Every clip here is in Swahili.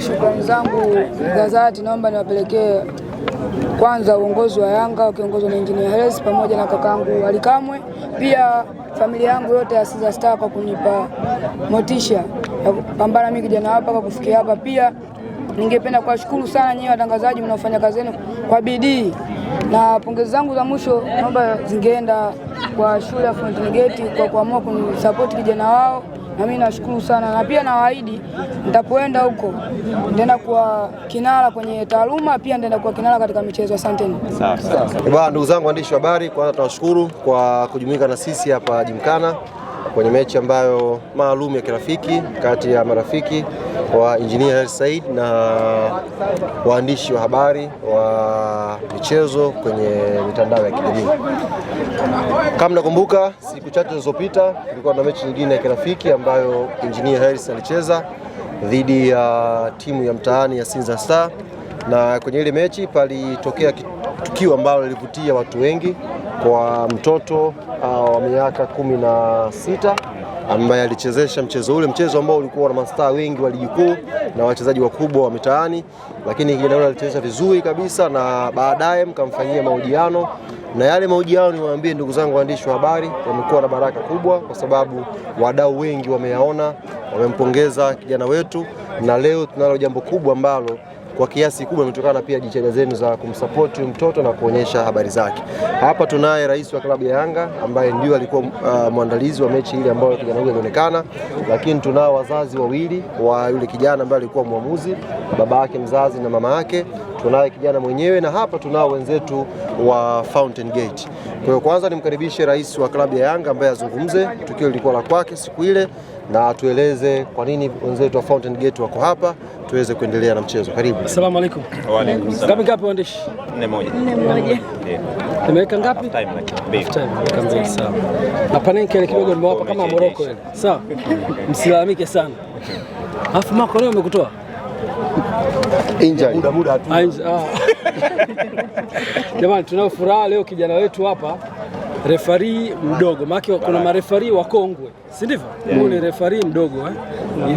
shukrani zangu za dhati naomba niwapelekee kwanza uongozi wa Yanga ukiongozwa na Engineer Hersi pamoja na kakangu Ali Kamwe, pia familia yangu yote ya Sinza Star kwa kunipa motisha ya kupambana mimi kijana hapa kwa kufikia hapa. Pia ningependa kuwashukuru sana nyinyi watangazaji mnaofanya kazi yenu kwa bidii, na pongezi zangu za mwisho naomba zingeenda kwa shule ya Fountain Gate kwa kuamua kunisupport kijana wao, na mimi nashukuru sana, na pia nawaahidi nitapoenda huko nitaenda kuwa kinara kwenye taaluma, pia nitaenda kuwa kinara katika michezo. Asanteni. Sawa. Ndugu zangu waandishi wa habari, kwanza tunawashukuru kwa kujumuika na sisi hapa Gymkhana kwenye mechi ambayo maalum ya kirafiki kati ya marafiki wa Engineer Hersi Said na waandishi wa habari wa michezo kwenye mitandao ya kijamii. Kama nakumbuka, siku chache zilizopita kulikuwa na mechi nyingine ya kirafiki ambayo Engineer Hersi alicheza dhidi ya timu ya mtaani ya Sinza Star, na kwenye ile mechi palitokea tukio ambalo lilivutia watu wengi kwa mtoto wa miaka 16 ambaye alichezesha mchezo ule, mchezo ambao ulikuwa na mastaa wengi wa ligi kuu na wachezaji wakubwa wa mitaani, lakini kijana yule alicheza vizuri kabisa, na baadaye mkamfanyia mahojiano, na yale mahojiano niwaambie ndugu zangu waandishi wa habari yamekuwa na baraka kubwa, kwa sababu wadau wengi wameyaona, wamempongeza kijana wetu, na leo tunalo jambo kubwa ambalo kwa kiasi kubwa imetokana pia jitihada zenu za kumsupport mtoto na kuonyesha habari zake. Hapa tunaye rais wa klabu ya Yanga ambaye ndio alikuwa mwandalizi wa mechi ile ambayo kijana huyo alionekana, lakini tunao wazazi wawili wa yule kijana ambaye alikuwa muamuzi, baba yake mzazi na mama yake, tunaye kijana mwenyewe, na hapa tunao wenzetu wa Fountain Gate. Kwa hiyo kwanza nimkaribishe rais wa klabu ya Yanga ambaye azungumze tukio lilikuwa la kwake siku ile, na atueleze kwa nini wenzetu wa Fountain Gate wako hapa, tuweze kuendelea na mchezo. Karibu. Asalamu alaykum. Wa alaykum salaam. Ngapi waandishi? 4-1. Nimeweka ngapi? Half time. Kamili sawa. Na panenke ile kidogo nimewapa kama Morocco ile. Sawa. Msilalamike sana. Alafu Marco leo umekutoa? Injury. Muda tu. Jamani, tunao furaha leo kijana wetu hapa, refari mdogo. Maana kuna marefari wakongwe, si ndivyo? Huyu ni refari mdogo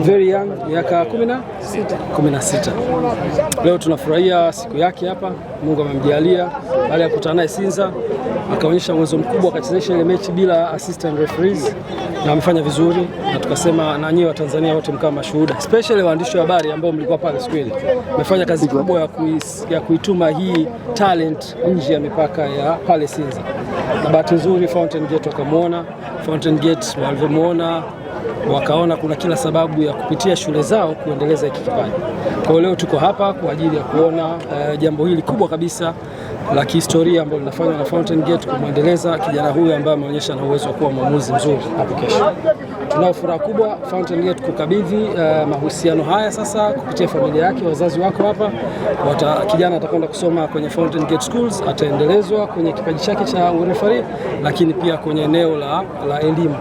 very young, miaka 16. Leo tunafurahia siku yake hapa. Mungu amemjalia baada ya kukutana naye Sinza, akaonyesha uwezo mkubwa, akachezesha ile mechi bila assistant referees na amefanya vizuri, na tukasema na nyinyi wa Tanzania wote mkao mashuhuda, especially waandishi wa habari ambao mlikuwa pale siku ile. Mmefanya kazi kubwa ya kuituma hii talent nje ya mipaka ya pale Sinza. Na bahati nzuri Fountain Gate wakamuona, Fountain Gate walivyomuona wakaona kuna kila sababu ya kupitia shule zao kuendeleza hiki kipaji. Kwa leo tuko hapa kwa ajili ya kuona jambo hili kubwa kabisa la kihistoria ambalo linafanywa na Fountain Gate kumwendeleza kijana huyu ambaye ameonyesha na uwezo wa kuwa mwamuzi mzuri hapo kesho. Tunao furaha kubwa Fountain Gate kukabidhi mahusiano haya sasa kupitia familia yake, wazazi wako hapa. Kijana atakwenda kusoma kwenye Fountain Gate Schools, ataendelezwa kwenye kipaji chake cha urefari, lakini pia kwenye eneo la elimu.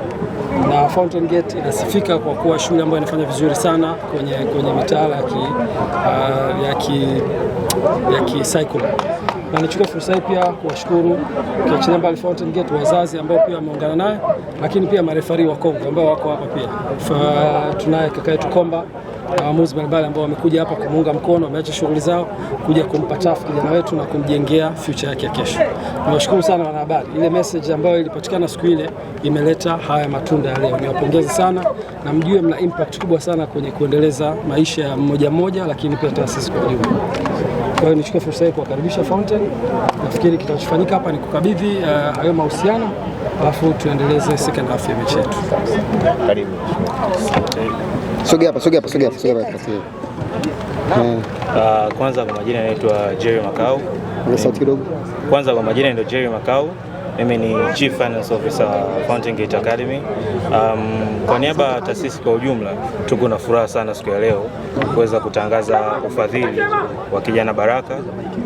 Na Fountain Gate inasifika kwa kuwa shule ambayo inafanya vizuri sana kwenye mitaala ya ki-cycle. Na nichukue fursa hii pia kuwashukuru kiachilia mbali Fountain Gate wazazi ambao pia wameungana naye, lakini pia marefari wa Kongo ambao wako hapa pia. Tunaye kaka yetu Komba na waamuzi mbalimbali ambao wamekuja hapa kumuunga mkono, wameacha shughuli zao kuja kumpa tafu kijana wetu na kumjengea future yake ya kesho. Tunashukuru sana wanahabari. Ile message ambayo ilipatikana siku ile imeleta haya matunda ya leo. Niwapongeze sana na mjue mna impact kubwa sana kwenye kuendeleza maisha ya mmoja, lakini pia taasisi kwa ujumla. Kwa hiyo nichukue fursa hii kuwakaribisha Fountain. Nafikiri kitachofanyika hapa ni kukabidhi hayo mahusiano, alafu tuendeleze second half ya mechi yetu. Karibu. Sogea hapa. Kwanza kwa majina naitwa Jerry Makau. Mimi ni Chief Finance Officer Fountain Gate Academy. Kwa niaba ya taasisi kwa ujumla, tuko na furaha sana siku ya leo kuweza kutangaza ufadhili wa kijana Baraka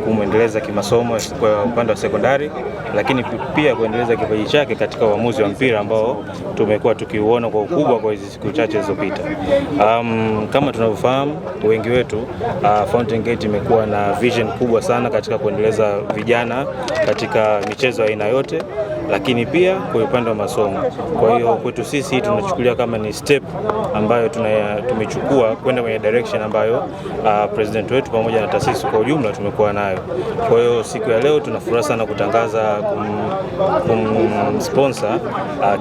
kumwendeleza kimasomo kwa upande wa sekondari, lakini pia kuendeleza kipaji chake katika uamuzi wa mpira ambao tumekuwa tukiuona kwa ukubwa kwa hizo siku chache zilizopita. Kama tunavyofahamu wengi wetu, Fountain Gate imekuwa na vision kubwa sana katika kuendeleza vijana katika michezo aina yote. lakini pia kwa upande wa masomo. Kwa hiyo kwetu sisi tunachukulia kama ni step ambayo tumechukua kwenda kwenye direction ambayo president wetu pamoja na taasisi kwa ujumla tumekuwa nayo. Kwa hiyo siku ya leo tunafurahi sana kutangaza kumsponsor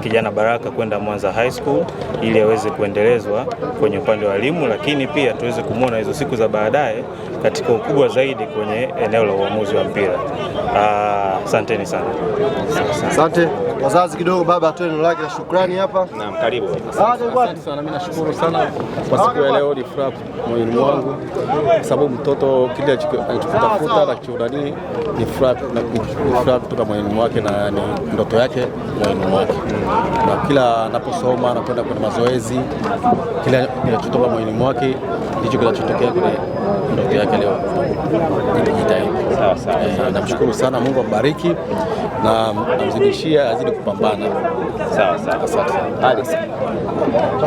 kijana Baraka kwenda Mwanza High School ili aweze kuendelezwa kwenye upande wa elimu, lakini pia tuweze kumwona hizo siku za baadaye katika ukubwa zaidi kwenye eneo la uamuzi wa mpira. Asanteni sana. Asante. Wazazi kidogo, baba atoe neno lake la shukrani hapa. Naam, karibu. Asante sana, mimi nashukuru sana kwa siku ya leo, ni furaha moyoni mwangu kwa sababu mtoto kile alichotafuta na kichodani ni furaha kutoka moyoni mwake na ni ndoto yake moyoni mwake. Na kila anaposoma anakwenda kwenye mazoezi, kila kinachotoka moyoni mwake ndicho kinachotokea kwenye ndoto yake leo. Sawa. Namshukuru sana, Mungu ambariki na namzidishia azidi kupambana. Sawa. Asante.